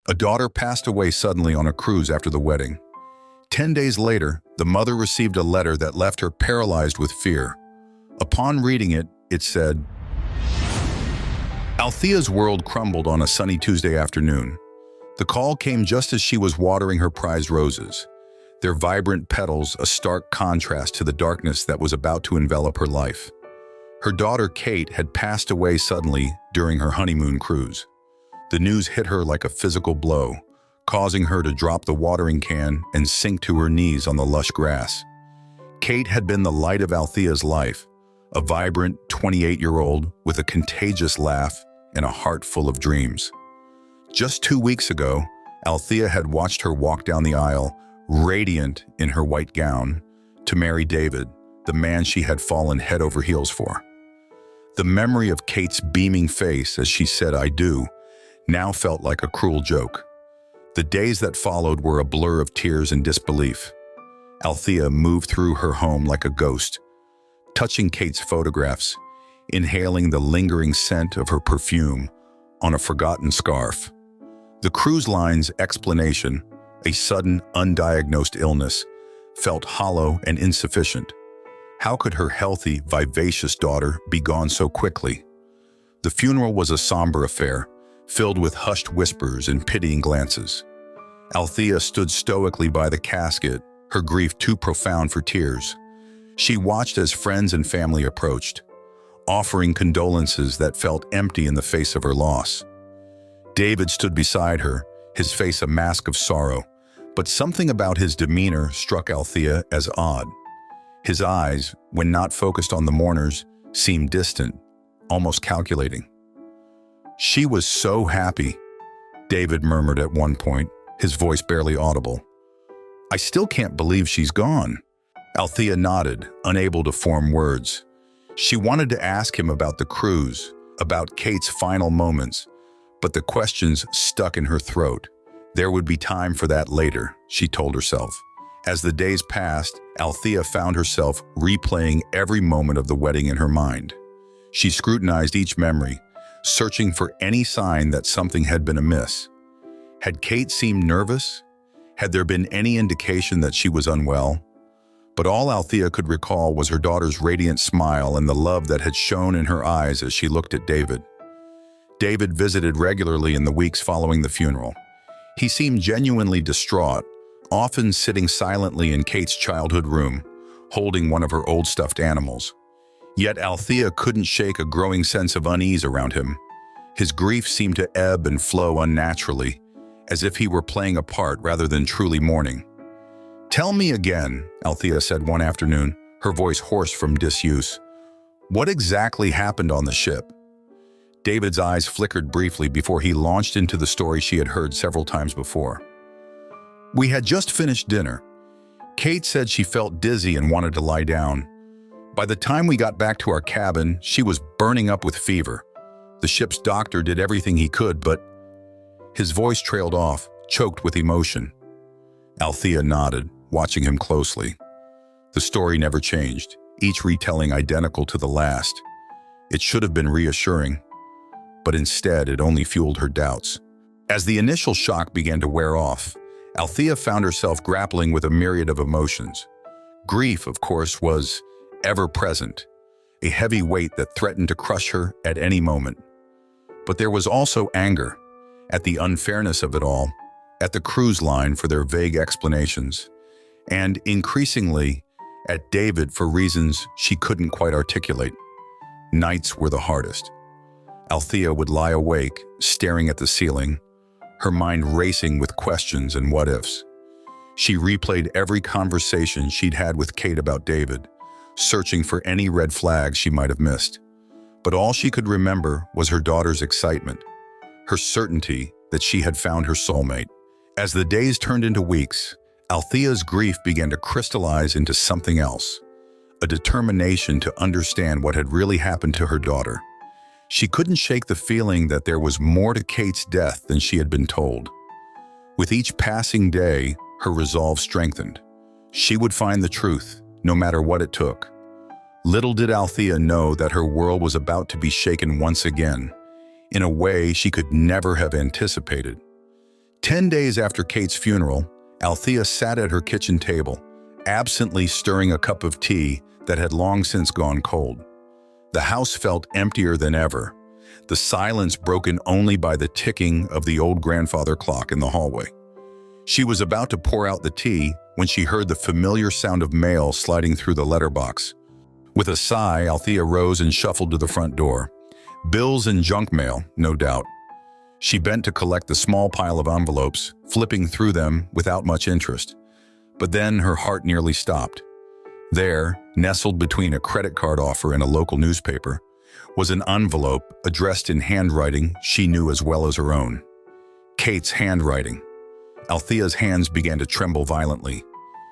A daughter passed away suddenly on a cruise after the wedding. 10 days later, the mother received a letter that left her paralyzed with fear. Upon reading it, it said, Althea's world crumbled on a sunny Tuesday afternoon. The call came just as she was watering her prized roses, their vibrant petals a stark contrast to the darkness that was about to envelop her life. Her daughter Kate had passed away suddenly during her honeymoon cruise. The news hit her like a physical blow, causing her to drop the watering can and sink to her knees on the lush grass. Kate had been the light of Althea's life, a vibrant 28-year-old with a contagious laugh and a heart full of dreams. Just 2 weeks ago, Althea had watched her walk down the aisle, radiant in her white gown, to marry David, the man she had fallen head over heels for. The memory of Kate's beaming face as she said "I do" now felt like a cruel joke. The days that followed were a blur of tears and disbelief. Althea moved through her home like a ghost, touching Kate's photographs, inhaling the lingering scent of her perfume on a forgotten scarf. The cruise line's explanation, a sudden, undiagnosed illness, felt hollow and insufficient. How could her healthy, vivacious daughter be gone so quickly? The funeral was a somber affair, filled with hushed whispers and pitying glances. Althea stood stoically by the casket, her grief too profound for tears. She watched as friends and family approached, offering condolences that felt empty in the face of her loss. David stood beside her, his face a mask of sorrow, but something about his demeanor struck Althea as odd. His eyes, when not focused on the mourners, seemed distant, almost calculating. "She was so happy," David murmured at one point, his voice barely audible. "I still can't believe she's gone." Althea nodded, unable to form words. She wanted to ask him about the cruise, about Kate's final moments, but the questions stuck in her throat. There would be time for that later, she told herself. As the days passed, Althea found herself replaying every moment of the wedding in her mind. She scrutinized each memory, searching for any sign that something had been amiss. Had Kate seemed nervous? Had there been any indication that she was unwell? But all Althea could recall was her daughter's radiant smile and the love that had shone in her eyes as she looked at David. David visited regularly in the weeks following the funeral. He seemed genuinely distraught, often sitting silently in Kate's childhood room, holding one of her old stuffed animals. Yet Althea couldn't shake a growing sense of unease around him. His grief seemed to ebb and flow unnaturally, as if he were playing a part rather than truly mourning. "Tell me again," Althea said one afternoon, her voice hoarse from disuse. "What exactly happened on the ship?" David's eyes flickered briefly before he launched into the story she had heard several times before. "We had just finished dinner. Kate said she felt dizzy and wanted to lie down. By the time we got back to our cabin, she was burning up with fever. The ship's doctor did everything he could, but..." His voice trailed off, choked with emotion. Althea nodded, watching him closely. The story never changed, each retelling identical to the last. It should have been reassuring, but instead it only fueled her doubts. As the initial shock began to wear off, Althea found herself grappling with a myriad of emotions. Grief, of course, was ever present, a heavy weight that threatened to crush her at any moment. But there was also anger, at the unfairness of it all, at the cruise line for their vague explanations, and increasingly at David for reasons she couldn't quite articulate. Nights were the hardest. Althea would lie awake, staring at the ceiling, her mind racing with questions and what-ifs. She replayed every conversation she'd had with Kate about David, searching for any red flags she might have missed. But all she could remember was her daughter's excitement, her certainty that she had found her soulmate. As the days turned into weeks, Althea's grief began to crystallize into something else, a determination to understand what had really happened to her daughter. She couldn't shake the feeling that there was more to Kate's death than she had been told. With each passing day, her resolve strengthened. She would find the truth, no matter what it took. Little did Althea know that her world was about to be shaken once again, in a way she could never have anticipated. 10 days after Kate's funeral, Althea sat at her kitchen table, absently stirring a cup of tea that had long since gone cold. The house felt emptier than ever, the silence broken only by the ticking of the old grandfather clock in the hallway. She was about to pour out the tea when she heard the familiar sound of mail sliding through the letterbox. With a sigh, Althea rose and shuffled to the front door. Bills and junk mail, no doubt. She bent to collect the small pile of envelopes, flipping through them without much interest. But then her heart nearly stopped. There, nestled between a credit card offer and a local newspaper, was an envelope addressed in handwriting she knew as well as her own. Kate's handwriting. Althea's hands began to tremble violently.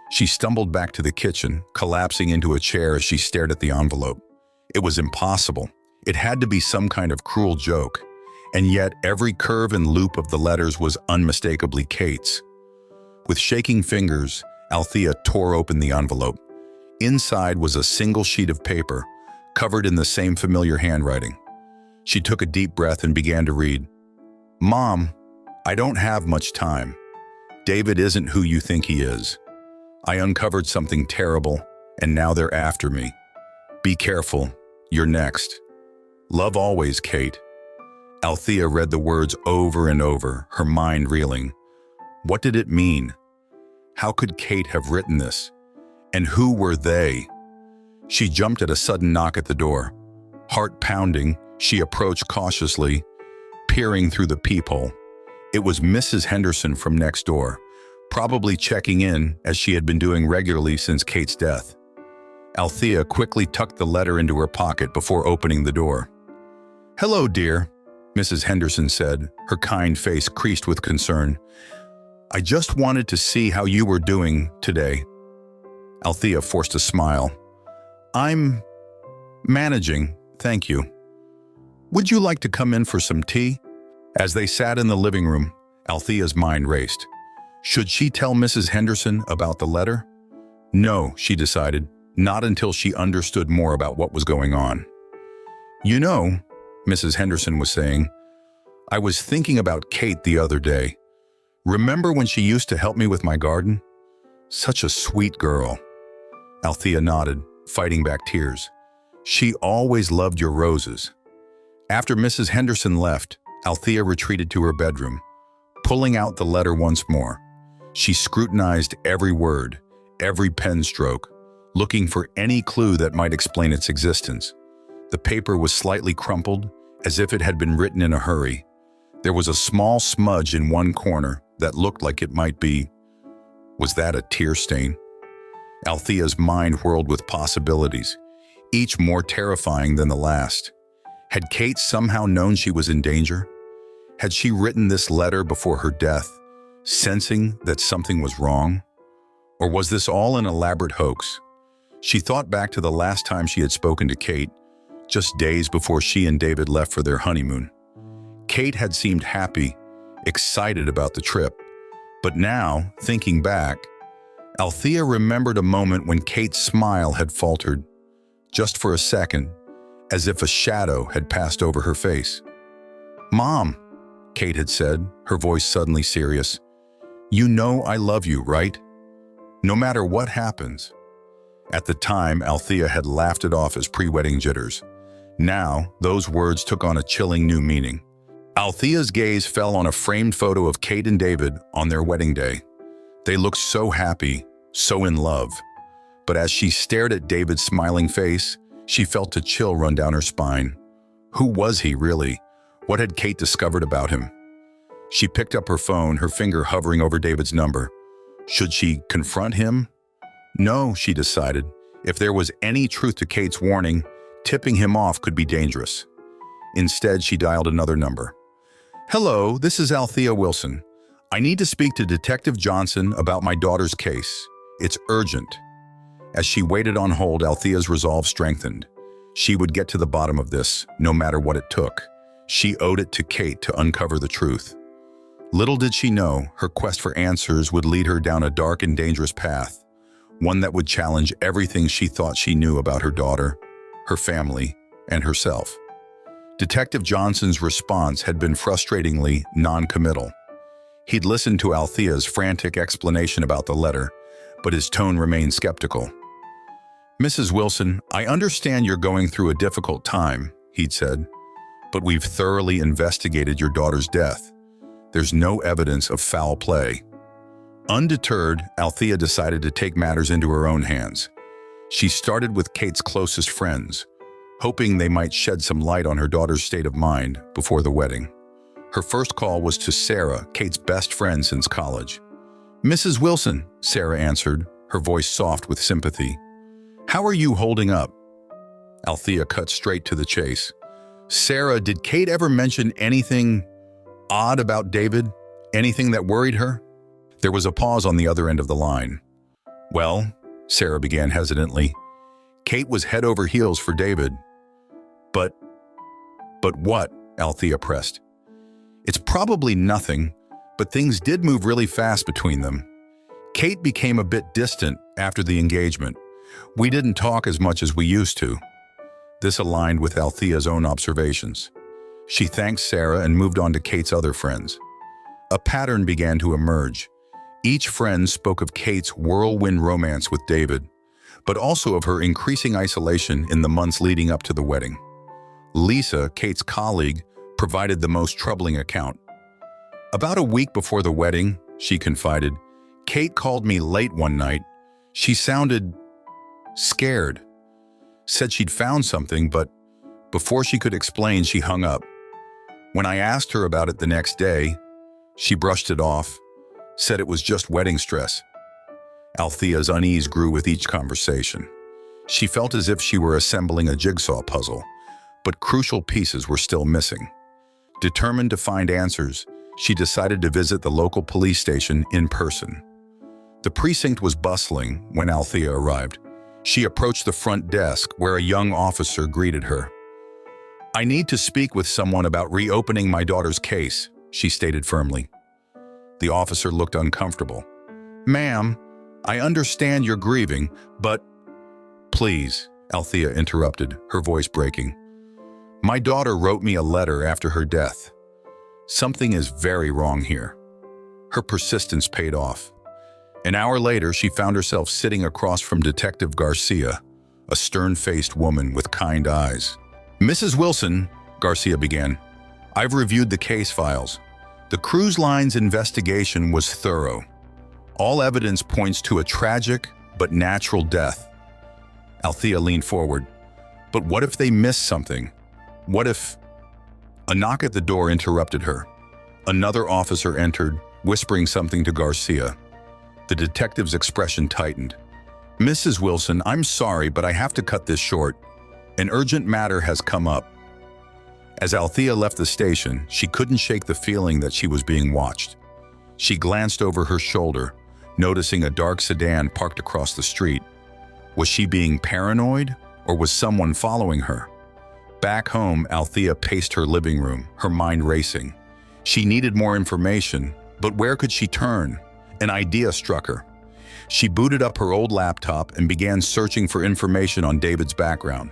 She stumbled back to the kitchen, collapsing into a chair as she stared at the envelope. It was impossible. It had to be some kind of cruel joke, and yet every curve and loop of the letters was unmistakably Kate's. With shaking fingers, Althea tore open the envelope. Inside was a single sheet of paper, covered in the same familiar handwriting. She took a deep breath and began to read. "Mom, I don't have much time. David isn't who you think he is. I uncovered something terrible, and now they're after me. Be careful. You're next. Love always, Kate." Althea read the words over and over, her mind reeling. What did it mean? How could Kate have written this? And who were they? She jumped at a sudden knock at the door. Heart pounding, she approached cautiously, peering through the peephole. It was Mrs. Henderson from next door, probably checking in as she had been doing regularly since Kate's death. Althea quickly tucked the letter into her pocket before opening the door. "Hello, dear," Mrs. Henderson said, her kind face creased with concern. "I just wanted to see how you were doing today." Althea forced a smile. "I'm managing, thank you. Would you like to come in for some tea?" As they sat in the living room, Althea's mind raced. Should she tell Mrs. Henderson about the letter? No, she decided, not until she understood more about what was going on. "You know," Mrs. Henderson was saying, "I was thinking about Kate the other day. Remember when she used to help me with my garden? Such a sweet girl." Althea nodded, fighting back tears. "She always loved your roses." After Mrs. Henderson left, Althea retreated to her bedroom, pulling out the letter once more. She scrutinized every word, every pen stroke, looking for any clue that might explain its existence. The paper was slightly crumpled, as if it had been written in a hurry. There was a small smudge in one corner that looked like it might be. Was that a tear stain? Althea's mind whirled with possibilities, each more terrifying than the last. Had Kate somehow known she was in danger? Had she written this letter before her death, sensing that something was wrong? Or was this all an elaborate hoax? She thought back to the last time she had spoken to Kate, just days before she and David left for their honeymoon. Kate had seemed happy, excited about the trip. But now, thinking back, Althea remembered a moment when Kate's smile had faltered, just for a second, as if a shadow had passed over her face. "Mom," Kate had said, her voice suddenly serious, "you know I love you, right? No matter what happens." At the time, Althea had laughed it off as pre-wedding jitters. Now, those words took on a chilling new meaning. Althea's gaze fell on a framed photo of Kate and David on their wedding day. They looked so happy, so in love. But as she stared at David's smiling face, she felt a chill run down her spine. Who was he, really? What had Kate discovered about him? She picked up her phone, her finger hovering over David's number. Should she confront him? No, she decided. If there was any truth to Kate's warning, tipping him off could be dangerous. Instead, she dialed another number. "Hello, this is Althea Wilson. I need to speak to Detective Johnson about my daughter's case. It's urgent." As she waited on hold, Althea's resolve strengthened. She would get to the bottom of this, no matter what it took. She owed it to Kate to uncover the truth. Little did she know, her quest for answers would lead her down a dark and dangerous path, one that would challenge everything she thought she knew about her daughter, her family, and herself. Detective Johnson's response had been frustratingly non-committal. He'd listened to Althea's frantic explanation about the letter, but his tone remained skeptical. "Mrs. Wilson, I understand you're going through a difficult time," he'd said, "but we've thoroughly investigated your daughter's death. There's no evidence of foul play." Undeterred, Althea decided to take matters into her own hands. She started with Kate's closest friends, hoping they might shed some light on her daughter's state of mind before the wedding. Her first call was to Sarah, Kate's best friend since college. "Mrs. Wilson," Sarah answered, her voice soft with sympathy. "How are you holding up?" Althea cut straight to the chase. "Sarah, did Kate ever mention anything odd about David? Anything that worried her?" There was a pause on the other end of the line. "Well," Sarah began hesitantly, "Kate was head over heels for David." But what?" Althea pressed. "It's probably nothing, but things did move really fast between them. Kate became a bit distant after the engagement. We didn't talk as much as we used to." This aligned with Althea's own observations. She thanked Sarah and moved on to Kate's other friends. A pattern began to emerge. Each friend spoke of Kate's whirlwind romance with David, but also of her increasing isolation in the months leading up to the wedding. Lisa, Kate's colleague, provided the most troubling account. "About a week before the wedding," she confided, "Kate called me late one night. She sounded scared. Said she'd found something, but before she could explain, she hung up. When I asked her about it the next day, she brushed it off, said it was just wedding stress." Althea's unease grew with each conversation. She felt as if she were assembling a jigsaw puzzle, but crucial pieces were still missing. Determined to find answers, she decided to visit the local police station in person. The precinct was bustling when Althea arrived. She approached the front desk where a young officer greeted her. "I need to speak with someone about reopening my daughter's case," she stated firmly. The officer looked uncomfortable. "Ma'am, I understand you're grieving, but—" "Please," Althea interrupted, her voice breaking. "My daughter wrote me a letter after her death. Something is very wrong here." Her persistence paid off. An hour later, she found herself sitting across from Detective Garcia, a stern-faced woman with kind eyes. "Mrs. Wilson," Garcia began, "I've reviewed the case files. The cruise line's investigation was thorough. All evidence points to a tragic but natural death." Althea leaned forward. "But what if they missed something? What if—" A knock at the door interrupted her. Another officer entered, whispering something to Garcia. The detective's expression tightened. "Mrs. Wilson, I'm sorry, but I have to cut this short. An urgent matter has come up." As Althea left the station, she couldn't shake the feeling that she was being watched. She glanced over her shoulder, noticing a dark sedan parked across the street. Was she being paranoid, or was someone following her? Back home, Althea paced her living room, her mind racing. She needed more information, but where could she turn? An idea struck her. She booted up her old laptop and began searching for information on David's background.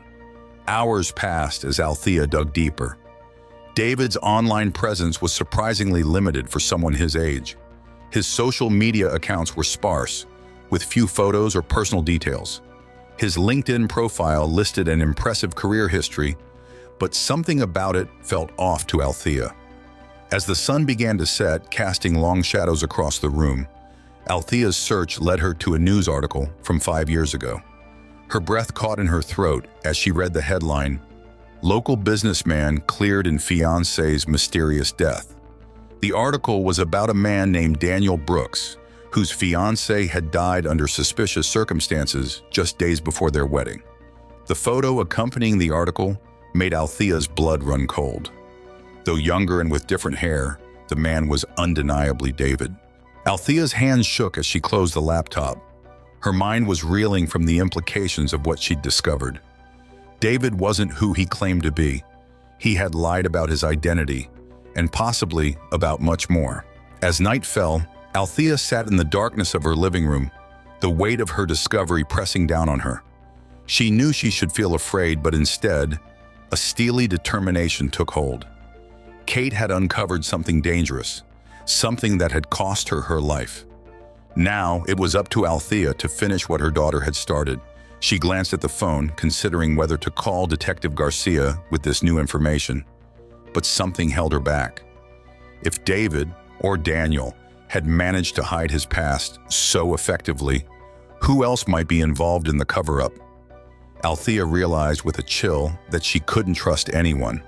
Hours passed as Althea dug deeper. David's online presence was surprisingly limited for someone his age. His social media accounts were sparse, with few photos or personal details. His LinkedIn profile listed an impressive career history, but something about it felt off to Althea. As the sun began to set, casting long shadows across the room, Althea's search led her to a news article from 5 years ago. Her breath caught in her throat as she read the headline, "Local businessman cleared in fiancé's mysterious death." The article was about a man named Daniel Brooks, whose fiancée had died under suspicious circumstances just days before their wedding. The photo accompanying the article made Althea's blood run cold. Though younger and with different hair, the man was undeniably David. Althea's hands shook as she closed the laptop. Her mind was reeling from the implications of what she'd discovered. David wasn't who he claimed to be. He had lied about his identity, and possibly about much more. As night fell, Althea sat in the darkness of her living room, the weight of her discovery pressing down on her. She knew she should feel afraid, but instead, a steely determination took hold. Kate had uncovered something dangerous. something that had cost her her life. Now, it was up to Althea to finish what her daughter had started. She glanced at the phone, considering whether to call Detective Garcia with this new information. But something held her back. If David, or Daniel, had managed to hide his past so effectively, who else might be involved in the cover-up? Althea realized with a chill that she couldn't trust anyone.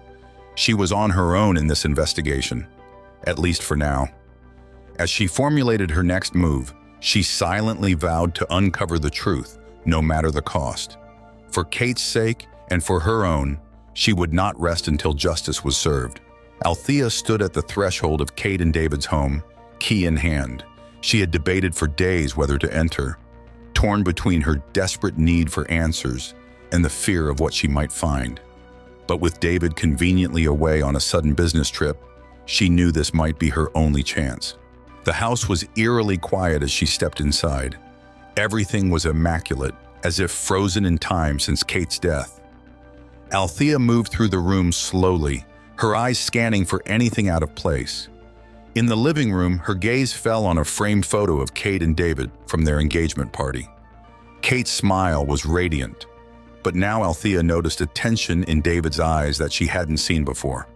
She was on her own in this investigation, at least for now. As she formulated her next move, she silently vowed to uncover the truth, no matter the cost. For Kate's sake and for her own, she would not rest until justice was served. Althea stood at the threshold of Kate and David's home, key in hand. She had debated for days whether to enter, torn between her desperate need for answers and the fear of what she might find. But with David conveniently away on a sudden business trip, she knew this might be her only chance. The house was eerily quiet as she stepped inside. Everything was immaculate, as if frozen in time since Kate's death. Althea moved through the room slowly, her eyes scanning for anything out of place. In the living room, her gaze fell on a framed photo of Kate and David from their engagement party. Kate's smile was radiant, but now Althea noticed a tension in David's eyes that she hadn't seen before.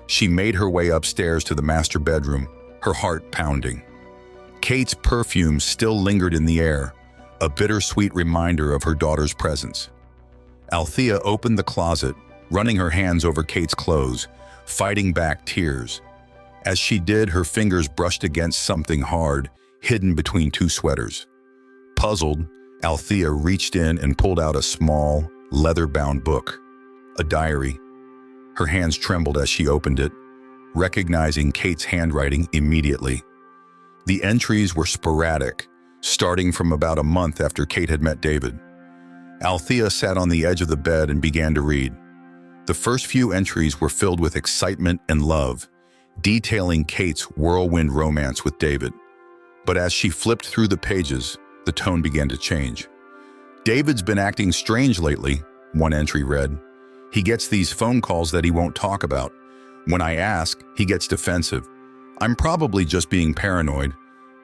She made her way upstairs to the master bedroom, her heart pounding. Kate's perfume still lingered in the air, a bittersweet reminder of her daughter's presence. Althea opened the closet, running her hands over Kate's clothes, fighting back tears. As she did, her fingers brushed against something hard, hidden between two sweaters. Puzzled, Althea reached in and pulled out a small, leather-bound book, a diary. Her hands trembled as she opened it, recognizing Kate's handwriting immediately. The entries were sporadic, starting from about a month after Kate had met David. Althea sat on the edge of the bed and began to read. The first few entries were filled with excitement and love, detailing Kate's whirlwind romance with David. But as she flipped through the pages, the tone began to change. "David's been acting strange lately," one entry read. "He gets these phone calls that he won't talk about. When I ask, he gets defensive. I'm probably just being paranoid,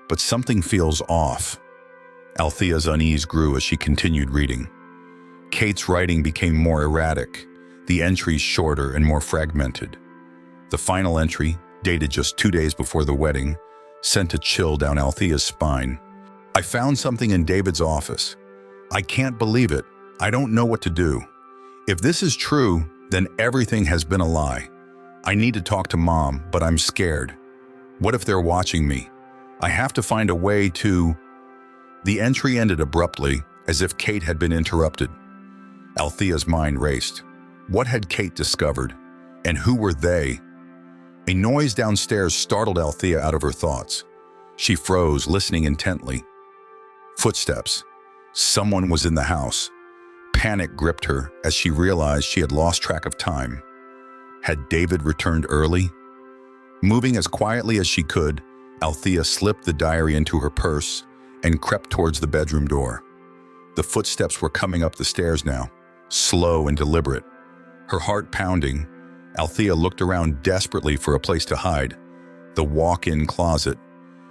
but something feels off." Althea's unease grew as she continued reading. Kate's writing became more erratic, the entries shorter and more fragmented. The final entry, dated just 2 days before the wedding, sent a chill down Althea's spine. "I found something in David's office. I can't believe it. I don't know what to do. If this is true, then everything has been a lie. I need to talk to Mom, but I'm scared. What if they're watching me? I have to find a way to..." The entry ended abruptly, as if Kate had been interrupted. Althea's mind raced. What had Kate discovered? And who were they? A noise downstairs startled Althea out of her thoughts. She froze, listening intently. Footsteps. Someone was in the house. Panic gripped her as she realized she had lost track of time. Had David returned early? Moving as quietly as she could, Althea slipped the diary into her purse and crept towards the bedroom door. The footsteps were coming up the stairs now, slow and deliberate. Her heart pounding, Althea looked around desperately for a place to hide. The walk-in closet.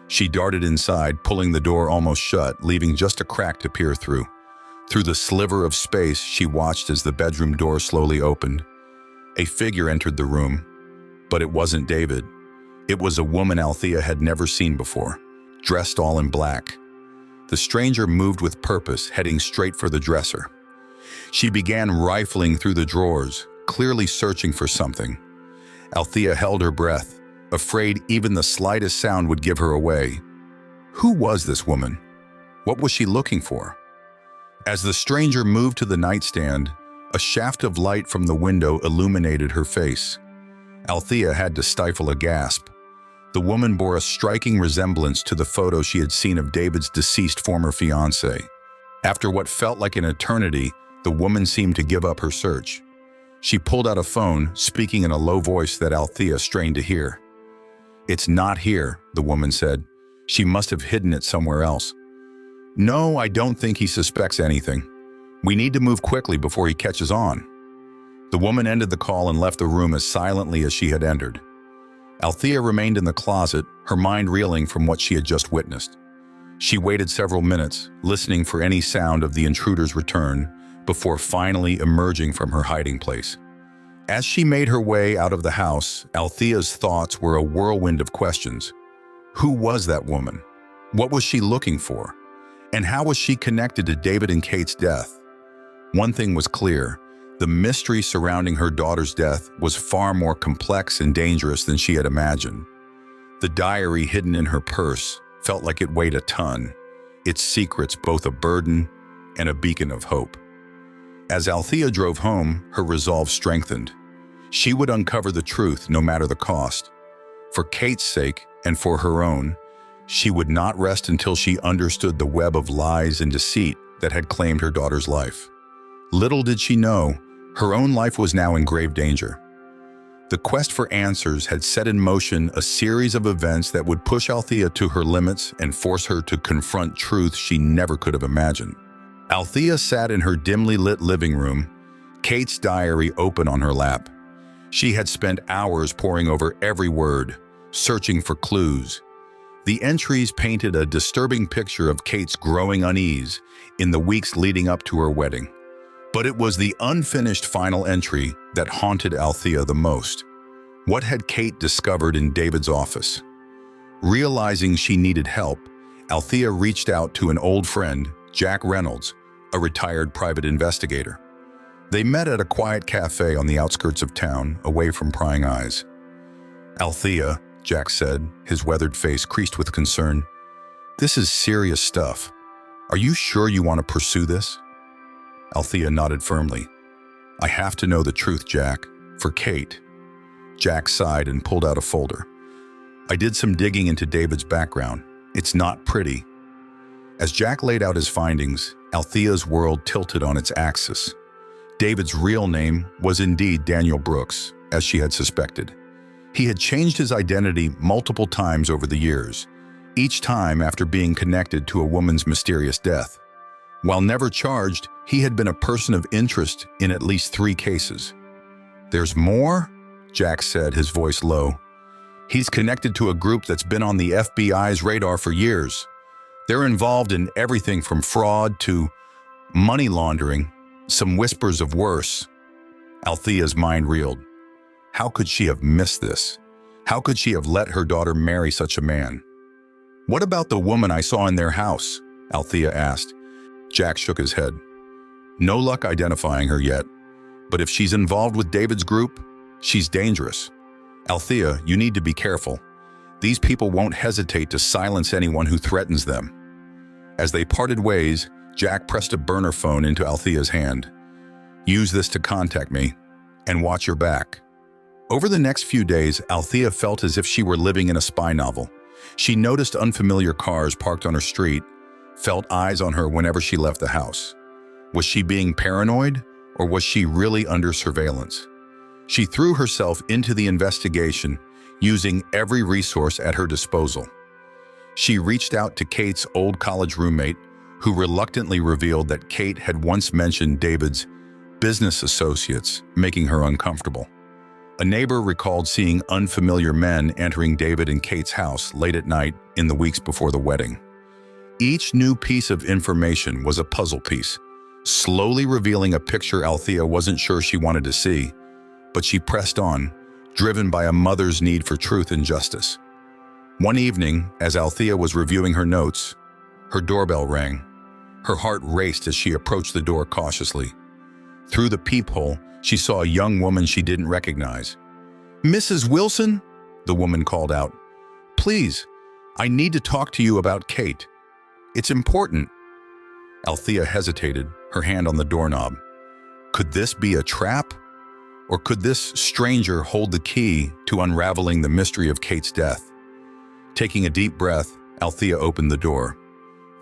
She darted inside, pulling the door almost shut, leaving just a crack to peer through. Through the sliver of space, she watched as the bedroom door slowly opened. A figure entered the room, but it wasn't David. It was a woman Althea had never seen before, dressed all in black. The stranger moved with purpose, heading straight for the dresser. She began rifling through the drawers, clearly searching for something. Althea held her breath, afraid even the slightest sound would give her away. Who was this woman? What was she looking for? As the stranger moved to the nightstand, a shaft of light from the window illuminated her face. Althea had to stifle a gasp. The woman bore a striking resemblance to the photo she had seen of David's deceased former fiancé. After what felt like an eternity, the woman seemed to give up her search. She pulled out a phone, speaking in a low voice that Althea strained to hear. "It's not here," the woman said. "She must have hidden it somewhere else." "No, I don't think he suspects anything. We need to move quickly before he catches on." The woman ended the call and left the room as silently as she had entered. Althea remained in the closet, her mind reeling from what she had just witnessed. She waited several minutes, listening for any sound of the intruder's return, before finally emerging from her hiding place. As she made her way out of the house, Althea's thoughts were a whirlwind of questions. Who was that woman? What was she looking for? And how was she connected to David and Kate's death? One thing was clear: the mystery surrounding her daughter's death was far more complex and dangerous than she had imagined. The diary hidden in her purse felt like it weighed a ton, its secrets both a burden and a beacon of hope. As Althea drove home, her resolve strengthened. She would uncover the truth no matter the cost. For Kate's sake and for her own, she would not rest until she understood the web of lies and deceit that had claimed her daughter's life. Little did she know, her own life was now in grave danger. The quest for answers had set in motion a series of events that would push Althea to her limits and force her to confront truths she never could have imagined. Althea sat in her dimly lit living room, Kate's diary open on her lap. She had spent hours poring over every word, searching for clues. The entries painted a disturbing picture of Kate's growing unease in the weeks leading up to her wedding. But it was the unfinished final entry that haunted Althea the most. What had Kate discovered in David's office? Realizing she needed help, Althea reached out to an old friend, Jack Reynolds, a retired private investigator. They met at a quiet cafe on the outskirts of town, away from prying eyes. "Althea," Jack said, his weathered face creased with concern, "this is serious stuff. Are you sure you want to pursue this?" Althea nodded firmly. "I have to know the truth, Jack. For Kate." Jack sighed and pulled out a folder. "I did some digging into David's background. It's not pretty." As Jack laid out his findings, Althea's world tilted on its axis. David's real name was indeed Daniel Brooks, as she had suspected. He had changed his identity multiple times over the years, each time after being connected to a woman's mysterious death. While never charged, he had been a person of interest in at least 3 cases. "There's more?" Jack said, his voice low. "He's connected to a group that's been on the FBI's radar for years. They're involved in everything from fraud to money laundering, some whispers of worse." Althea's mind reeled. How could she have missed this? How could she have let her daughter marry such a man? "What about the woman I saw in their house?" Althea asked. Jack shook his head. "No luck identifying her yet, but if she's involved with David's group, she's dangerous. Althea, you need to be careful. These people won't hesitate to silence anyone who threatens them." As they parted ways, Jack pressed a burner phone into Althea's hand. "Use this to contact me, and watch your back." Over the next few days, Althea felt as if she were living in a spy novel. She noticed unfamiliar cars parked on her street, felt eyes on her whenever she left the house. Was she being paranoid, or was she really under surveillance? She threw herself into the investigation, using every resource at her disposal. She reached out to Kate's old college roommate, who reluctantly revealed that Kate had once mentioned David's business associates, making her uncomfortable. A neighbor recalled seeing unfamiliar men entering David and Kate's house late at night in the weeks before the wedding. Each new piece of information was a puzzle piece, slowly revealing a picture Althea wasn't sure she wanted to see, but she pressed on, driven by a mother's need for truth and justice. One evening, as Althea was reviewing her notes, her doorbell rang. Her heart raced as she approached the door cautiously. Through the peephole, she saw a young woman she didn't recognize. "Mrs. Wilson?" the woman called out. "Please, I need to talk to you about Kate. It's important." Althea hesitated, her hand on the doorknob. Could this be a trap? Or could this stranger hold the key to unraveling the mystery of Kate's death? Taking a deep breath, Althea opened the door.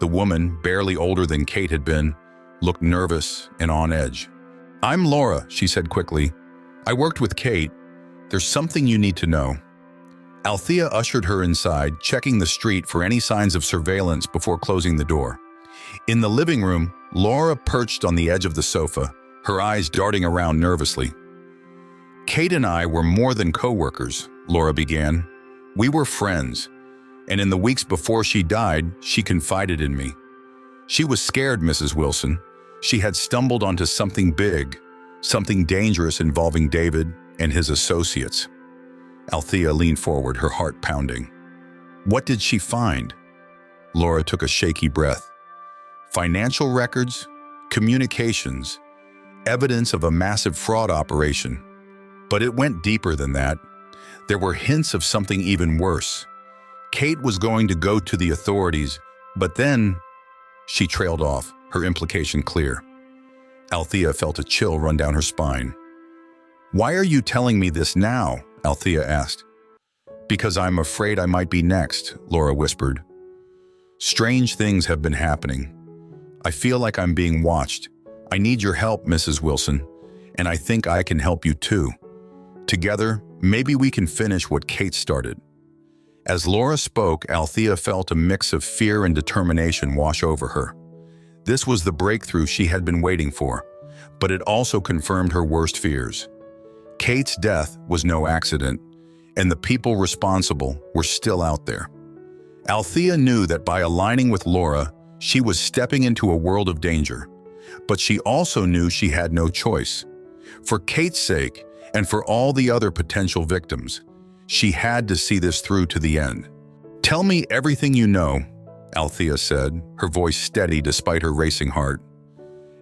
The woman, barely older than Kate had been, looked nervous and on edge. "I'm Laura," she said quickly. "I worked with Kate. There's something you need to know." Althea ushered her inside, checking the street for any signs of surveillance before closing the door. In the living room, Laura perched on the edge of the sofa, her eyes darting around nervously. "Kate and I were more than co-workers," Laura began. "We were friends, and in the weeks before she died, she confided in me. She was scared, Mrs. Wilson. She had stumbled onto something big, something dangerous involving David and his associates." Althea leaned forward, her heart pounding. "What did she find?" Laura took a shaky breath. "Financial records, communications, evidence of a massive fraud operation. But it went deeper than that. There were hints of something even worse. Kate was going to go to the authorities, but then..." She trailed off, her implication clear. Althea felt a chill run down her spine. "Why are you telling me this now?" Althea asked. "Because I'm afraid I might be next," Laura whispered. "Strange things have been happening. I feel like I'm being watched. I need your help, Mrs. Wilson, and I think I can help you too. Together, maybe we can finish what Kate started." As Laura spoke, Althea felt a mix of fear and determination wash over her. This was the breakthrough she had been waiting for, but it also confirmed her worst fears. Kate's death was no accident, and the people responsible were still out there. Althea knew that by aligning with Laura, she was stepping into a world of danger, but she also knew she had no choice. For Kate's sake, and for all the other potential victims, she had to see this through to the end. "Tell me everything you know," Althea said, her voice steady despite her racing heart.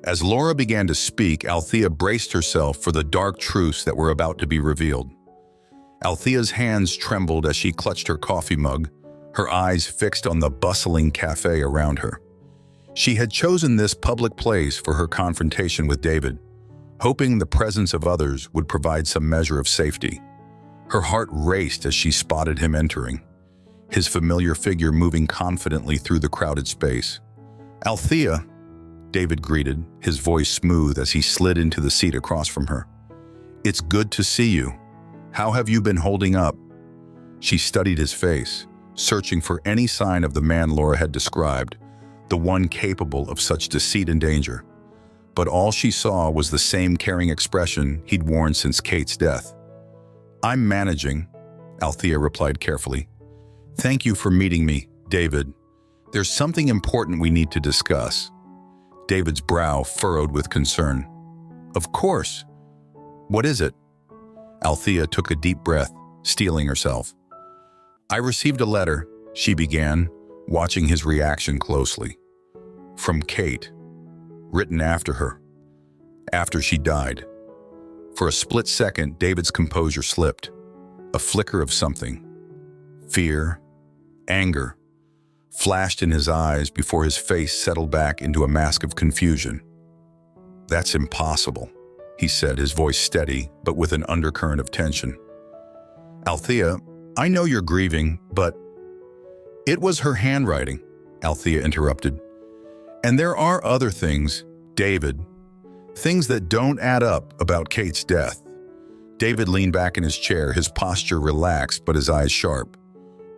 As Laura began to speak, Althea braced herself for the dark truths that were about to be revealed. Althea's hands trembled as she clutched her coffee mug, her eyes fixed on the bustling cafe around her. She had chosen this public place for her confrontation with David, hoping the presence of others would provide some measure of safety. Her heart raced as she spotted him entering, his familiar figure moving confidently through the crowded space. "Althea," David greeted, his voice smooth as he slid into the seat across from her. "It's good to see you. How have you been holding up?" She studied his face, searching for any sign of the man Laura had described, the one capable of such deceit and danger. But all she saw was the same caring expression he'd worn since Kate's death. "I'm managing," Althea replied carefully. "Thank you for meeting me, David. There's something important we need to discuss." David's brow furrowed with concern. "Of course. What is it?" Althea took a deep breath, steeling herself. "I received a letter," she began, watching his reaction closely. "From Kate. Written after her. After she died." For a split second, David's composure slipped. A flicker of something. Fear, anger, flashed in his eyes before his face settled back into a mask of confusion. "That's impossible," he said, his voice steady, but with an undercurrent of tension. "Althea, I know you're grieving, but..." "It was her handwriting," Althea interrupted. "And there are other things, David. Things that don't add up about Kate's death." David leaned back in his chair, his posture relaxed but his eyes sharp.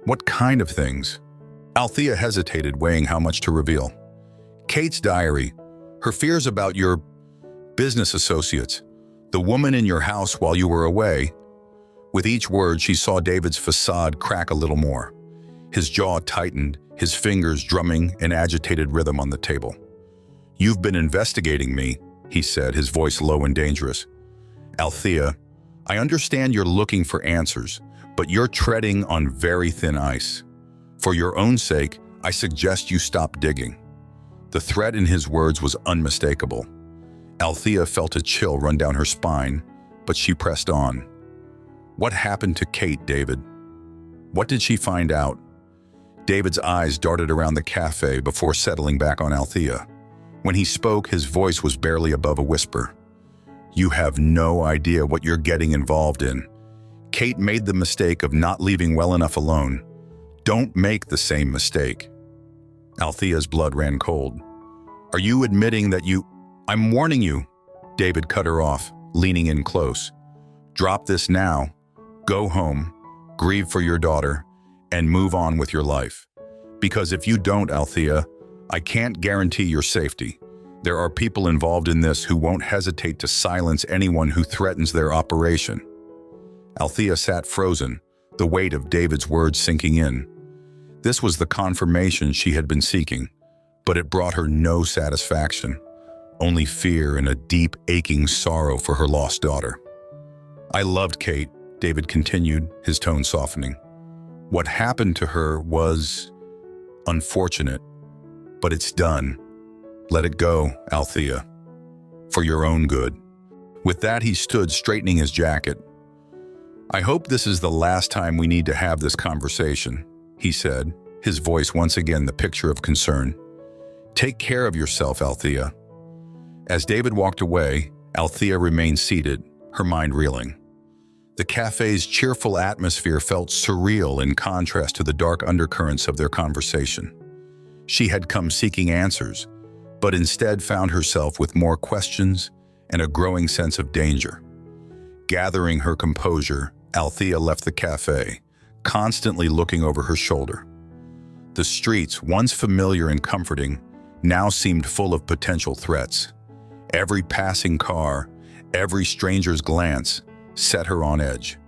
"What kind of things?" Althea hesitated, weighing how much to reveal. "Kate's diary, her fears about your business associates, the woman in your house while you were away." With each word, she saw David's facade crack a little more. His jaw tightened, his fingers drumming an agitated rhythm on the table. "You've been investigating me," he said, his voice low and dangerous. "Althea, I understand you're looking for answers, but you're treading on very thin ice. For your own sake, I suggest you stop digging." The threat in his words was unmistakable. Althea felt a chill run down her spine, but she pressed on. "What happened to Kate, David? What did she find out?" David's eyes darted around the cafe before settling back on Althea. When he spoke, his voice was barely above a whisper. "You have no idea what you're getting involved in. Kate made the mistake of not leaving well enough alone. Don't make the same mistake." Althea's blood ran cold. "Are you admitting that you..." "I'm warning you," David cut her off, leaning in close. "Drop this now. Go home, grieve for your daughter, and move on with your life. Because if you don't, Althea, I can't guarantee your safety. There are people involved in this who won't hesitate to silence anyone who threatens their operation." Althea sat frozen, the weight of David's words sinking in. This was the confirmation she had been seeking, but it brought her no satisfaction, only fear and a deep, aching sorrow for her lost daughter. "I loved Kate," David continued, his tone softening. "What happened to her was unfortunate, but it's done. Let it go, Althea, for your own good." With that, he stood, straightening his jacket. "I hope this is the last time we need to have this conversation," he said, his voice once again the picture of concern. "Take care of yourself, Althea." As David walked away, Althea remained seated, her mind reeling. The cafe's cheerful atmosphere felt surreal in contrast to the dark undercurrents of their conversation. She had come seeking answers, but instead found herself with more questions and a growing sense of danger. Gathering her composure, Althea left the cafe, constantly looking over her shoulder. The streets, once familiar and comforting, now seemed full of potential threats. Every passing car, every stranger's glance, set her on edge.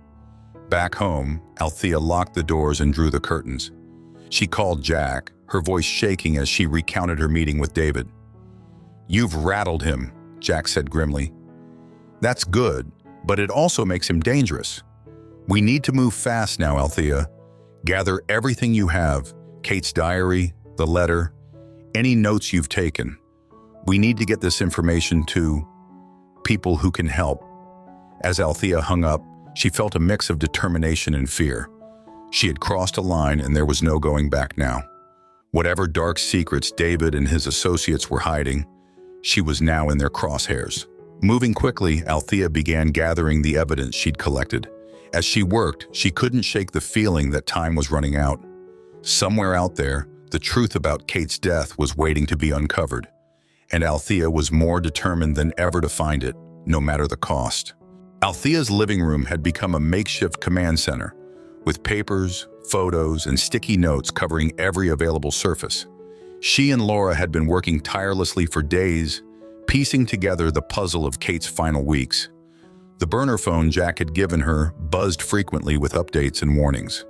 Back home, Althea locked the doors and drew the curtains. She called Jack, her voice shaking as she recounted her meeting with David. "You've rattled him," Jack said grimly. "That's good, but it also makes him dangerous. We need to move fast now, Althea. Gather everything you have, Kate's diary, the letter, any notes you've taken. We need to get this information to people who can help." As Althea hung up, she felt a mix of determination and fear. She had crossed a line and there was no going back now. Whatever dark secrets David and his associates were hiding, she was now in their crosshairs. Moving quickly, Althea began gathering the evidence she'd collected. As she worked, she couldn't shake the feeling that time was running out. Somewhere out there, the truth about Kate's death was waiting to be uncovered, and Althea was more determined than ever to find it, no matter the cost. Althea's living room had become a makeshift command center, with papers, photos, and sticky notes covering every available surface. She and Laura had been working tirelessly for days, piecing together the puzzle of Kate's final weeks. The burner phone Jack had given her buzzed frequently with updates and warnings.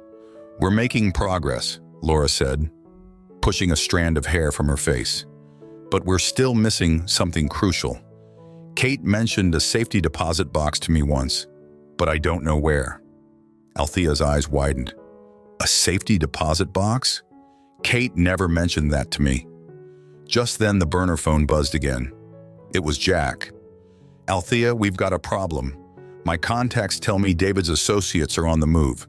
"We're making progress," Laura said, pushing a strand of hair from her face. "But we're still missing something crucial. Kate mentioned a safety deposit box to me once, but I don't know where." Althea's eyes widened. "A safety deposit box? Kate never mentioned that to me." Just then the burner phone buzzed again. It was Jack. "Althea, we've got a problem. My contacts tell me David's associates are on the move.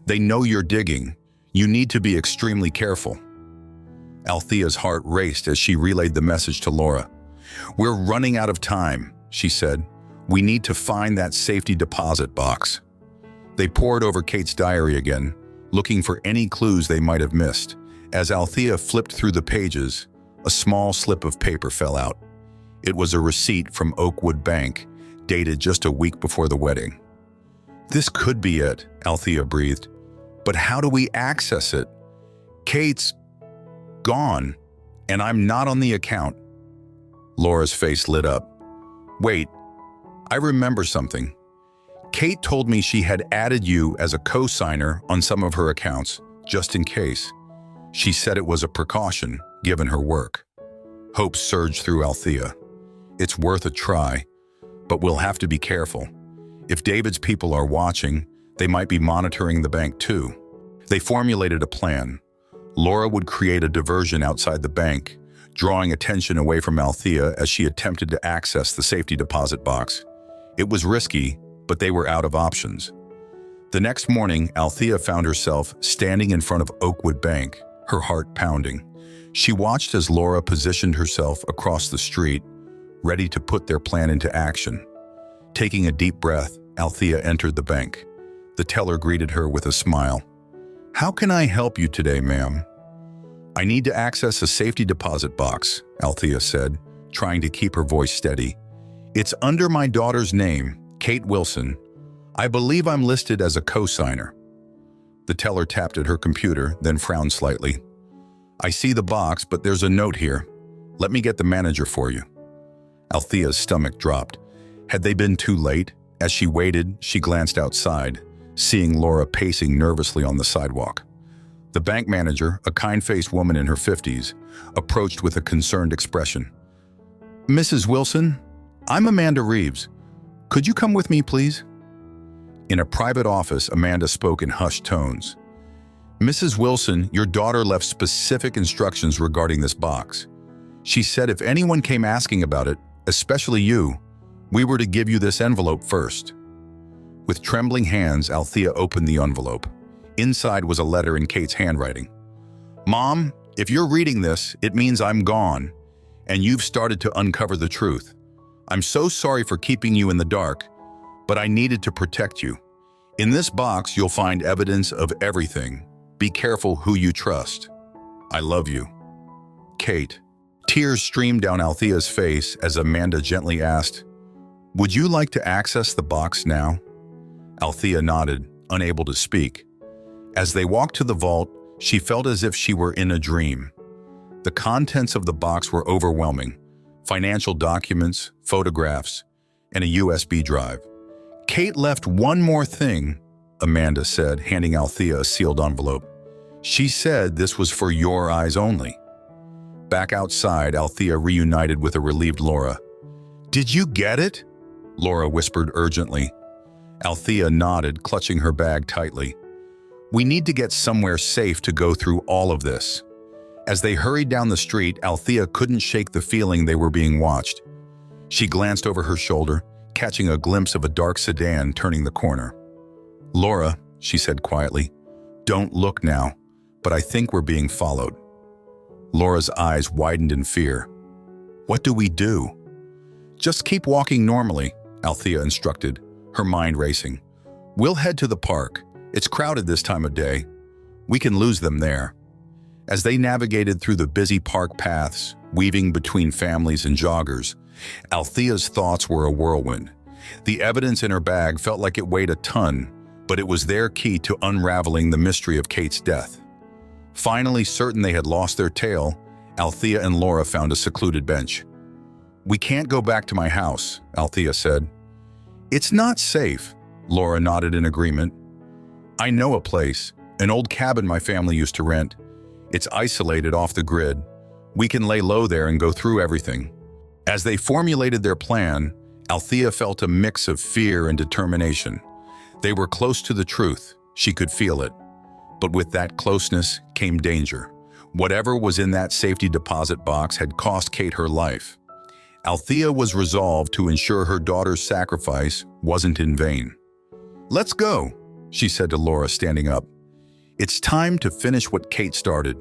They know you're digging. You need to be extremely careful." Althea's heart raced as she relayed the message to Laura. "We're running out of time," she said. "We need to find that safety deposit box." They pored over Kate's diary again, looking for any clues they might have missed. As Althea flipped through the pages, a small slip of paper fell out. It was a receipt from Oakwood Bank, dated just a week before the wedding. "This could be it," Althea breathed. "But how do we access it? Kate's gone, and I'm not on the account." Laura's face lit up. "Wait, I remember something. Kate told me she had added you as a co-signer on some of her accounts, just in case. She said it was a precaution, given her work." Hope surged through Althea. "It's worth a try, but we'll have to be careful. If David's people are watching, they might be monitoring the bank too." They formulated a plan. Laura would create a diversion outside the bank, drawing attention away from Althea as she attempted to access the safety deposit box. It was risky, but they were out of options. The next morning, Althea found herself standing in front of Oakwood Bank, her heart pounding. She watched as Laura positioned herself across the street, ready to put their plan into action. Taking a deep breath, Althea entered the bank. The teller greeted her with a smile. "How can I help you today, ma'am?" "I need to access a safety deposit box," Althea said, trying to keep her voice steady. "It's under my daughter's name, Kate Wilson. I believe I'm listed as a co-signer." The teller tapped at her computer, then frowned slightly. "I see the box, but there's a note here. Let me get the manager for you." Althea's stomach dropped. Had they been too late? As she waited, she glanced outside, seeing Laura pacing nervously on the sidewalk. The bank manager, a kind-faced woman in her 50s, approached with a concerned expression. "Mrs. Wilson, I'm Amanda Reeves. Could you come with me, please?" In a private office, Amanda spoke in hushed tones. "Mrs. Wilson, your daughter left specific instructions regarding this box. She said if anyone came asking about it, especially you, we were to give you this envelope first." With trembling hands, Althea opened the envelope. Inside was a letter in Kate's handwriting. "Mom, if you're reading this, it means I'm gone, and you've started to uncover the truth. I'm so sorry for keeping you in the dark, but I needed to protect you. In this box, you'll find evidence of everything. Be careful who you trust. I love you. Kate." Tears streamed down Althea's face as Amanda gently asked, "Would you like to access the box now?" Althea nodded, unable to speak. As they walked to the vault, she felt as if she were in a dream. The contents of the box were overwhelming: financial documents, photographs, and a USB drive. "Kate left one more thing," Amanda said, handing Althea a sealed envelope. "She said this was for your eyes only." Back outside, Althea reunited with a relieved Laura. "Did you get it?" Laura whispered urgently. Althea nodded, clutching her bag tightly. "We need to get somewhere safe to go through all of this." As they hurried down the street, Althea couldn't shake the feeling they were being watched. She glanced over her shoulder, catching a glimpse of a dark sedan turning the corner. "Laura," she said quietly, "don't look now, but I think we're being followed." Laura's eyes widened in fear. "What do we do?" "Just keep walking normally," Althea instructed, her mind racing. "We'll head to the park. It's crowded this time of day. We can lose them there." As they navigated through the busy park paths, weaving between families and joggers, Althea's thoughts were a whirlwind. The evidence in her bag felt like it weighed a ton, but it was their key to unraveling the mystery of Kate's death. Finally certain they had lost their tail, Althea and Laura found a secluded bench. "We can't go back to my house," Althea said. "It's not safe," Laura nodded in agreement. "I know a place, an old cabin my family used to rent. It's isolated off the grid. We can lay low there and go through everything." As they formulated their plan, Althea felt a mix of fear and determination. They were close to the truth. She could feel it. But with that closeness came danger. Whatever was in that safety deposit box had cost Kate her life. Althea was resolved to ensure her daughter's sacrifice wasn't in vain. "Let's go," she said to Laura, standing up. "It's time to finish what Kate started."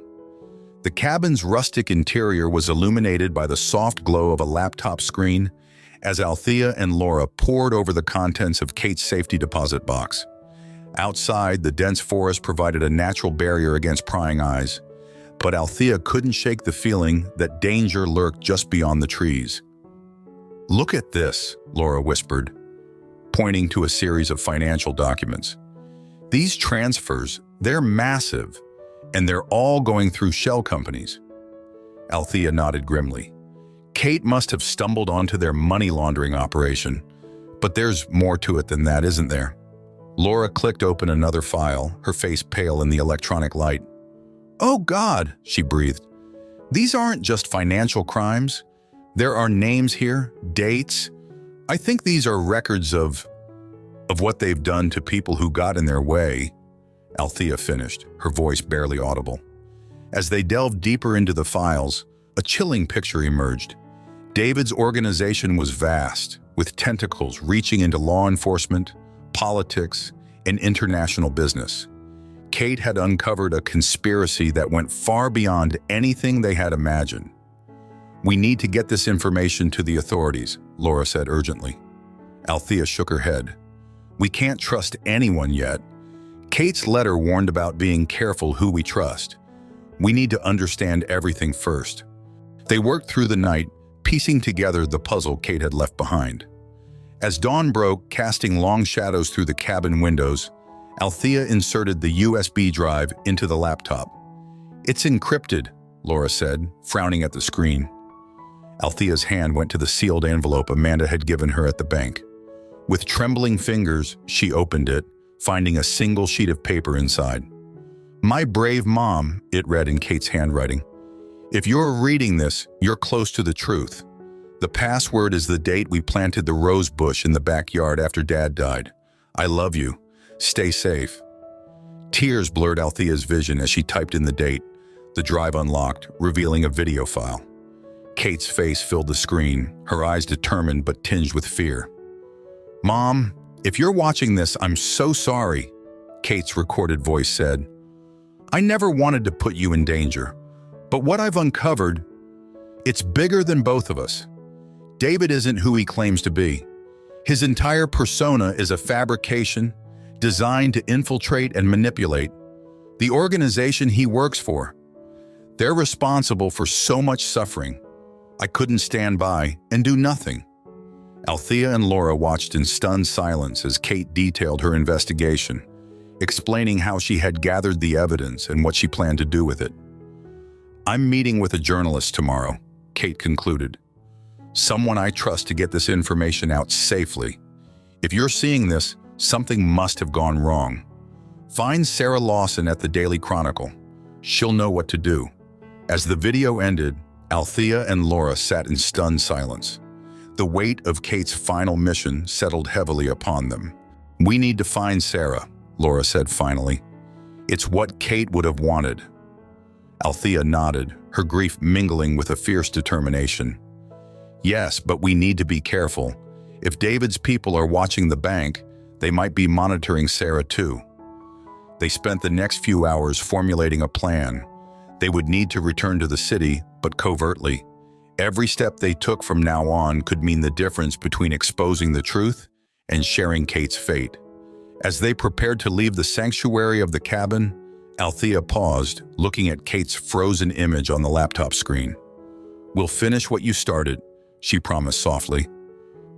The cabin's rustic interior was illuminated by the soft glow of a laptop screen as Althea and Laura pored over the contents of Kate's safety deposit box. Outside, the dense forest provided a natural barrier against prying eyes, but Althea couldn't shake the feeling that danger lurked just beyond the trees. "Look at this," Laura whispered, pointing to a series of financial documents. "These transfers, they're massive, and they're all going through shell companies." Althea nodded grimly. Kate must have stumbled onto their money laundering operation, but there's more to it than that, isn't there? Laura clicked open another file, her face pale in the electronic light. "Oh God," she breathed. "These aren't just financial crimes. There are names here, dates. I think these are records of what they've done to people who got in their way," Althea finished, her voice barely audible. As they delved deeper into the files, a chilling picture emerged. David's organization was vast, with tentacles reaching into law enforcement, politics, and international business. Kate had uncovered a conspiracy that went far beyond anything they had imagined. "We need to get this information to the authorities," Laura said urgently. Althea shook her head. "We can't trust anyone yet. Kate's letter warned about being careful who we trust. We need to understand everything first." They worked through the night, piecing together the puzzle Kate had left behind. As dawn broke, casting long shadows through the cabin windows, Althea inserted the USB drive into the laptop. "It's encrypted," Laura said, frowning at the screen. Althea's hand went to the sealed envelope Amanda had given her at the bank. With trembling fingers, she opened it, finding a single sheet of paper inside. "My brave mom," it read in Kate's handwriting. "If you're reading this, you're close to the truth. The password is the date we planted the rose bush in the backyard after Dad died. I love you. Stay safe." Tears blurred Althea's vision as she typed in the date. The drive unlocked, revealing a video file. Kate's face filled the screen, her eyes determined but tinged with fear. "Mom, if you're watching this, I'm so sorry," Kate's recorded voice said. "I never wanted to put you in danger, but what I've uncovered, it's bigger than both of us. David isn't who he claims to be. His entire persona is a fabrication designed to infiltrate and manipulate the organization he works for. They're responsible for so much suffering. I couldn't stand by and do nothing." Althea and Laura watched in stunned silence as Kate detailed her investigation, explaining how she had gathered the evidence and what she planned to do with it. "I'm meeting with a journalist tomorrow," Kate concluded. "Someone I trust to get this information out safely. If you're seeing this, something must have gone wrong. Find Sarah Lawson at the Daily Chronicle. She'll know what to do." As the video ended, Althea and Laura sat in stunned silence. The weight of Kate's final mission settled heavily upon them. "We need to find Sarah," Laura said finally. "It's what Kate would have wanted." Althea nodded, her grief mingling with a fierce determination. "Yes, but we need to be careful. If David's people are watching the bank, they might be monitoring Sarah too." They spent the next few hours formulating a plan. They would need to return to the city, but covertly. Every step they took from now on could mean the difference between exposing the truth and sharing Kate's fate. As they prepared to leave the sanctuary of the cabin, Althea paused, looking at Kate's frozen image on the laptop screen. "We'll finish what you started," she promised softly.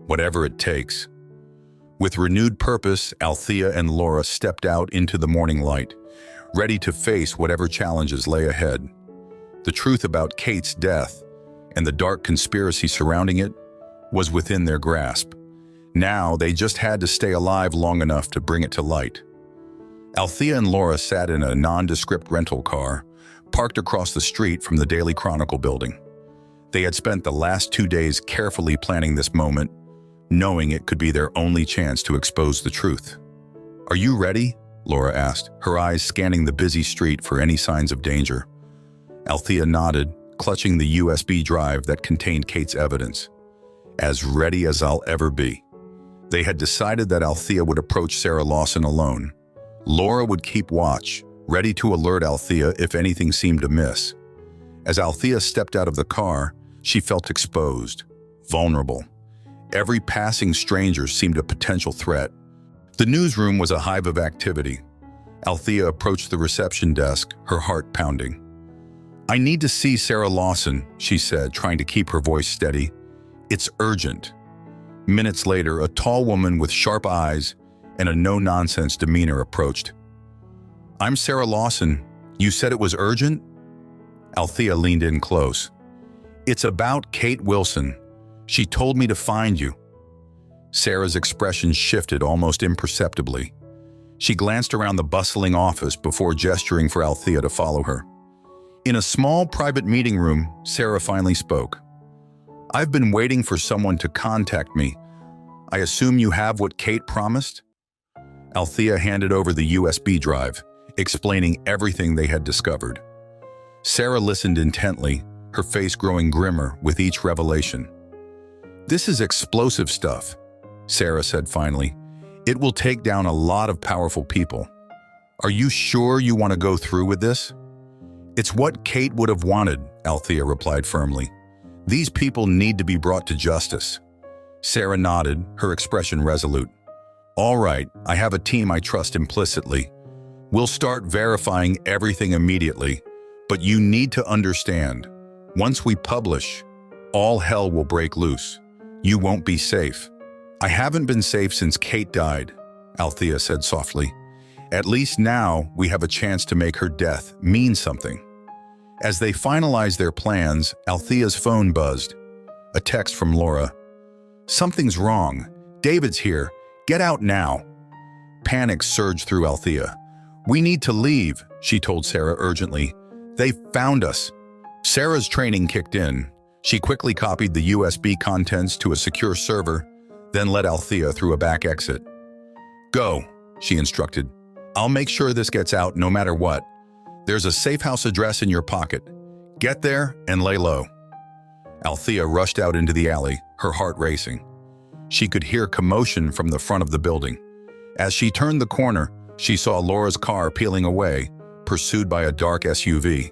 "Whatever it takes." With renewed purpose, Althea and Laura stepped out into the morning light, ready to face whatever challenges lay ahead. The truth about Kate's death and the dark conspiracy surrounding it was within their grasp. Now they just had to stay alive long enough to bring it to light. Althea and Laura sat in a nondescript rental car, parked across the street from the Daily Chronicle building. They had spent the last 2 days carefully planning this moment, knowing it could be their only chance to expose the truth. "Are you ready?" Laura asked, her eyes scanning the busy street for any signs of danger. Althea nodded, clutching the USB drive that contained Kate's evidence. "As ready as I'll ever be." They had decided that Althea would approach Sarah Lawson alone. Laura would keep watch, ready to alert Althea if anything seemed amiss. As Althea stepped out of the car, she felt exposed, vulnerable. Every passing stranger seemed a potential threat. The newsroom was a hive of activity. Althea approached the reception desk, her heart pounding. "I need to see Sarah Lawson," she said, trying to keep her voice steady. "It's urgent." Minutes later, a tall woman with sharp eyes and a no-nonsense demeanor approached. "I'm Sarah Lawson. You said it was urgent?" Althea leaned in close. "It's about Kate Wilson. She told me to find you." Sarah's expression shifted almost imperceptibly. She glanced around the bustling office before gesturing for Althea to follow her. In a small private meeting room, Sarah finally spoke. "I've been waiting for someone to contact me. I assume you have what Kate promised?" Althea handed over the USB drive, explaining everything they had discovered. Sarah listened intently, her face growing grimmer with each revelation. "This is explosive stuff," Sarah said finally. "It will take down a lot of powerful people. Are you sure you want to go through with this?" "It's what Kate would have wanted," Althea replied firmly. "These people need to be brought to justice." Sarah nodded, her expression resolute. "All right, I have a team I trust implicitly. We'll start verifying everything immediately, but you need to understand, once we publish, all hell will break loose. You won't be safe." "I haven't been safe since Kate died," Althea said softly. "At least now we have a chance to make her death mean something." As they finalized their plans, Althea's phone buzzed. A text from Laura. "Something's wrong. David's here. Get out now." Panic surged through Althea. "We need to leave," she told Sarah urgently. "They found us." Sarah's training kicked in. She quickly copied the USB contents to a secure server, then led Althea through a back exit. "Go," she instructed. "I'll make sure this gets out no matter what. There's a safe house address in your pocket. Get there and lay low." Althea rushed out into the alley, her heart racing. She could hear commotion from the front of the building. As she turned the corner, she saw Laura's car peeling away, pursued by a dark SUV.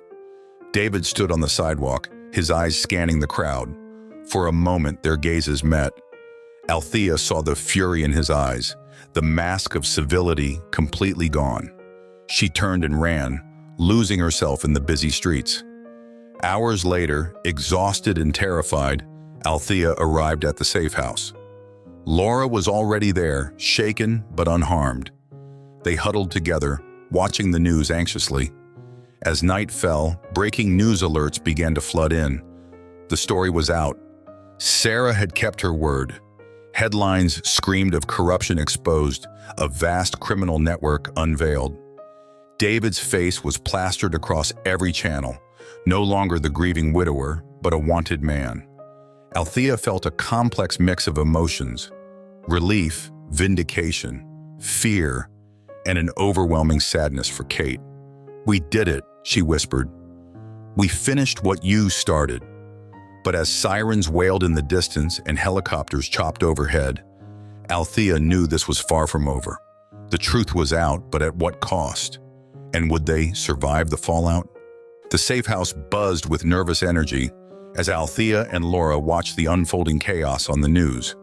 David stood on the sidewalk, his eyes scanning the crowd. For a moment, their gazes met. Althea saw the fury in his eyes, the mask of civility completely gone. She turned and ran, losing herself in the busy streets. Hours later, exhausted and terrified, Althea arrived at the safe house. Laura was already there, shaken but unharmed. They huddled together, watching the news anxiously. As night fell, breaking news alerts began to flood in. The story was out. Sarah had kept her word. Headlines screamed of corruption exposed, a vast criminal network unveiled. David's face was plastered across every channel, no longer the grieving widower, but a wanted man. Althea felt a complex mix of emotions: relief, vindication, fear, and an overwhelming sadness for Kate. "We did it," she whispered. "We finished what you started." But as sirens wailed in the distance and helicopters chopped overhead, Althea knew this was far from over. The truth was out, but at what cost? And would they survive the fallout? The safe house buzzed with nervous energy as Althea and Laura watched the unfolding chaos on the news.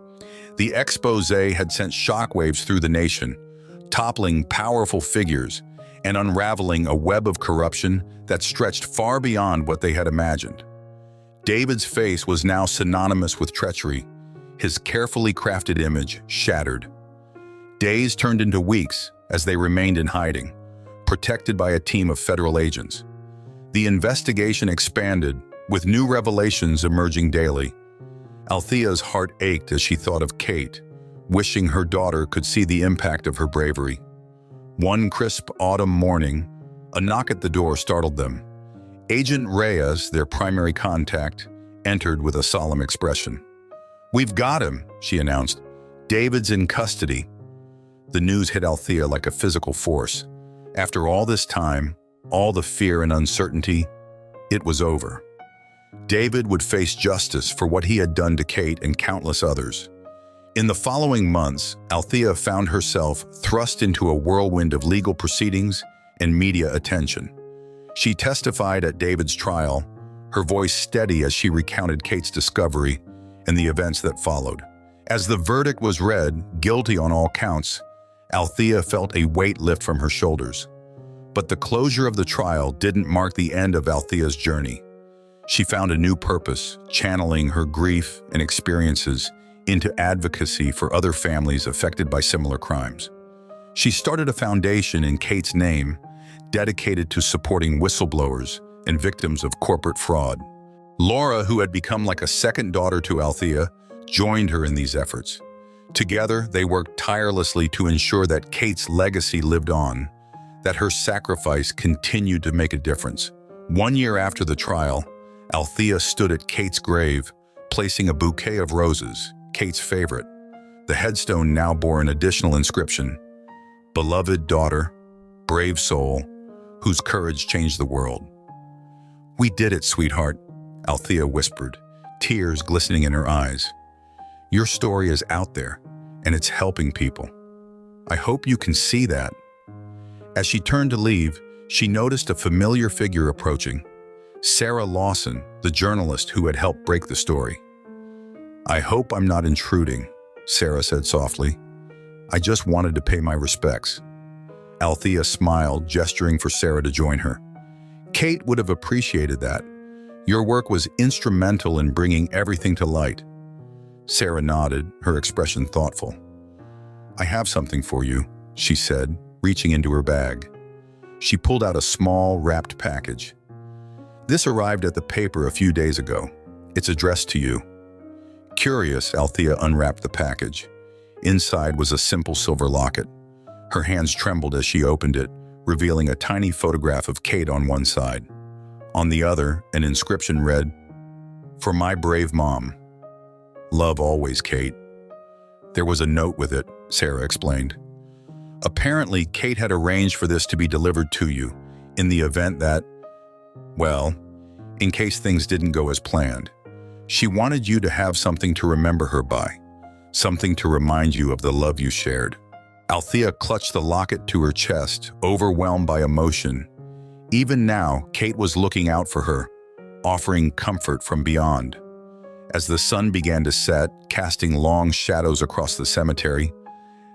The expose had sent shockwaves through the nation, toppling powerful figures and unraveling a web of corruption that stretched far beyond what they had imagined. David's face was now synonymous with treachery, his carefully crafted image shattered. Days turned into weeks as they remained in hiding, protected by a team of federal agents. The investigation expanded, with new revelations emerging daily. Althea's heart ached as she thought of Kate, wishing her daughter could see the impact of her bravery. One crisp autumn morning, a knock at the door startled them. Agent Reyes, their primary contact, entered with a solemn expression. "We've got him," she announced. "David's in custody." The news hit Althea like a physical force. After all this time, all the fear and uncertainty, it was over. David would face justice for what he had done to Kate and countless others. In the following months, Althea found herself thrust into a whirlwind of legal proceedings and media attention. She testified at David's trial, her voice steady as she recounted Kate's discovery and the events that followed. As the verdict was read, guilty on all counts, Althea felt a weight lift from her shoulders. But the closure of the trial didn't mark the end of Althea's journey. She found a new purpose, channeling her grief and experiences into advocacy for other families affected by similar crimes. She started a foundation in Kate's name, dedicated to supporting whistleblowers and victims of corporate fraud. Laura, who had become like a second daughter to Althea, joined her in these efforts. Together, they worked tirelessly to ensure that Kate's legacy lived on, that her sacrifice continued to make a difference. 1 year after the trial, Althea stood at Kate's grave, placing a bouquet of roses, Kate's favorite. The headstone now bore an additional inscription: "Beloved daughter, brave soul, whose courage changed the world." "We did it, sweetheart," Althea whispered, tears glistening in her eyes. "Your story is out there, and it's helping people. I hope you can see that." As she turned to leave, she noticed a familiar figure approaching. Sarah Lawson, the journalist who had helped break the story. "I hope I'm not intruding," Sarah said softly. "I just wanted to pay my respects." Althea smiled, gesturing for Sarah to join her. "Kate would have appreciated that. Your work was instrumental in bringing everything to light." Sarah nodded, her expression thoughtful. "I have something for you," she said, reaching into her bag. She pulled out a small, wrapped package. "This arrived at the paper a few days ago. It's addressed to you." Curious, Althea unwrapped the package. Inside was a simple silver locket. Her hands trembled as she opened it, revealing a tiny photograph of Kate on one side. On the other, an inscription read, "For my brave mom. Love always, Kate." There was a note with it, Sarah explained. Apparently, Kate had arranged for this to be delivered to you, in the event that, well, in case things didn't go as planned. She wanted you to have something to remember her by, something to remind you of the love you shared. Althea clutched the locket to her chest, overwhelmed by emotion. Even now, Kate was looking out for her, offering comfort from beyond. As the sun began to set, casting long shadows across the cemetery,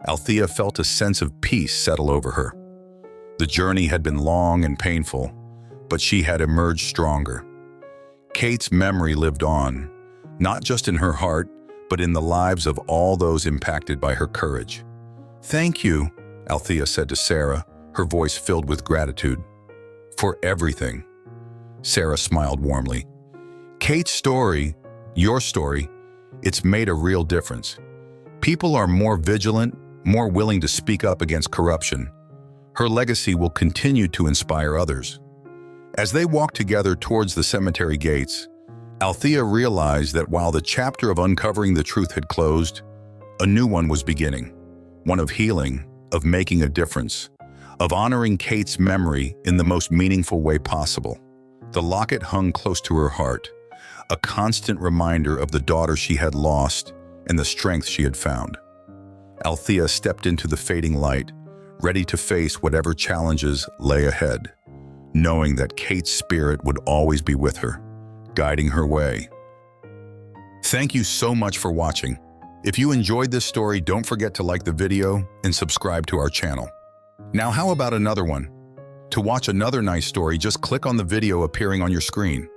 Althea felt a sense of peace settle over her. The journey had been long and painful, but she had emerged stronger. Kate's memory lived on, not just in her heart, but in the lives of all those impacted by her courage. "Thank you," Althea said to Sarah, her voice filled with gratitude. "For everything." Sarah smiled warmly. "Kate's story, your story, it's made a real difference. People are more vigilant, more willing to speak up against corruption. Her legacy will continue to inspire others." As they walked together towards the cemetery gates, Althea realized that while the chapter of uncovering the truth had closed, a new one was beginning. One of healing, of making a difference, of honoring Kate's memory in the most meaningful way possible. The locket hung close to her heart, a constant reminder of the daughter she had lost and the strength she had found. Althea stepped into the fading light, ready to face whatever challenges lay ahead, knowing that Kate's spirit would always be with her, guiding her way. Thank you so much for watching. If you enjoyed this story, don't forget to like the video and subscribe to our channel. Now, how about another one? To watch another nice story, just click on the video appearing on your screen.